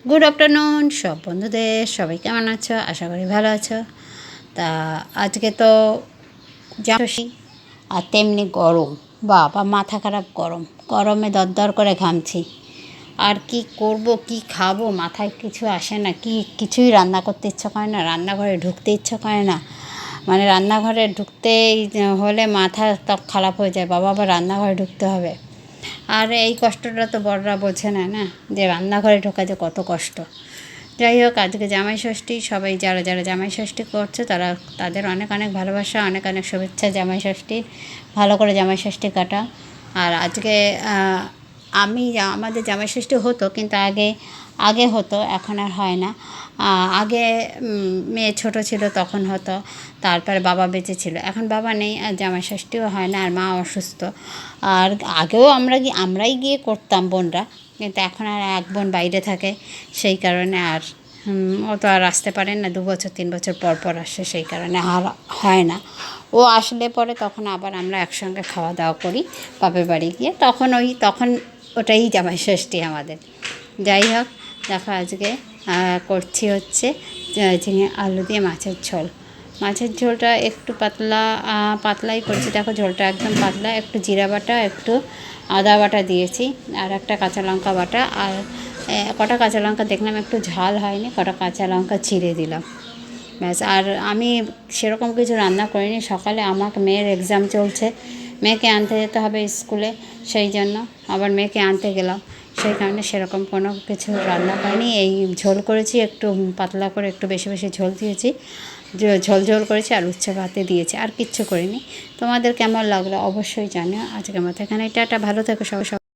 Good afternoon সব বন্ধুদের, সবাই কেমন আছো? আশা করি ভালো আছো। তা আজকে তো জানোই, আর তেমনি গরম, বাবা মাথা খারাপ গরম, গরমে দরদর করে ঘামছি। আর কি করব, কি খাবো, মাথায় কিছু আসে না, কিছুই রান্না করতে ইচ্ছা করে না, রান্নাঘরে ঢুকতে ইচ্ছা করে না। মানে রান্নাঘরে ঢুকতেই হলে মাথা ত্বক খারাপ হয়ে যায়, বাবা আবার রান্নাঘরে ঢুকতে হবে। আর এই কষ্টটা তো বড়রা বোঝে না, না যে রান্নাঘরে ঢোকা যে কত কষ্ট। যাই হোক, আজকে জামাই ষষ্ঠী, সবাই যারা যারা জামাই ষষ্ঠী করছে তাদের অনেক অনেক ভালোবাসা, অনেক অনেক শুভেচ্ছা জামাই ষষ্ঠীর। ভালো করে জামাই ষষ্ঠী কাটা। আর আজকে আমাদের জামাই ষষ্ঠী হতো, কিন্তু আগে হতো, এখন আর হয় না। আগে মেয়ে ছোট ছিল তখন হতো, তারপরে বাবা বেঁচে ছিল, এখন বাবা নেই আর জামাই ষষ্ঠীও হয় না, আর মা অসুস্থ। আর আগেও আমরাই গিয়ে করতাম বোনরা, কিন্তু এখন আর এক বোন বাইরে থাকে, সেই কারণে আর ও তো আর আসতে পারে না, 2 বছর 3 বছর পর পর আসে, সেই কারণে আর হয় না। ও আসলে পরে তখন আবার আমরা একসঙ্গে খাওয়া দাওয়া করি বাপের বাড়ি গিয়ে, তখন ওটাই জামাই ষষ্ঠী আমাদের। যাই হোক, দেখো আজকে করছি হচ্ছে ঝিঙে আলু দিয়ে মাছের ঝোল। মাছের ঝোলটা একটু পাতলাই করেছি, দেখো ঝোলটা একদম পাতলা, একটু জিরা বাটা, একটু আদা বাটা দিয়েছি, আর একটা কাঁচা লঙ্কা বাটা, আর কটা কাঁচা লঙ্কা দেখলাম একটু ঝাল হয়নি, কটা কাঁচা লঙ্কা চিড়ে দিলাম, ব্যাস। আর আমি সেরকম কিছু রান্না করিনি, সকালে আমার মেয়ের এক্সাম চলছে, মেয়েকে আনতে যেতে হবে স্কুলে, সেই জন্য আবার মেয়েকে আনতে গেলাম, সেই কারণে সেরকম কোনো কিছু রান্না করিনি। এই ঝোল করেছি, একটু পাতলা করে একটু বেশি বেশি ঝোল দিয়েছি, ঝোল করেছি, আর উচ্ছে ভাতে দিয়েছি, আর কিচ্ছু করিনি। তোমাদের কেমন লাগলো অবশ্যই জানিও। আজকের মতো এখানে টাটা, ভালো থেকো সবাই।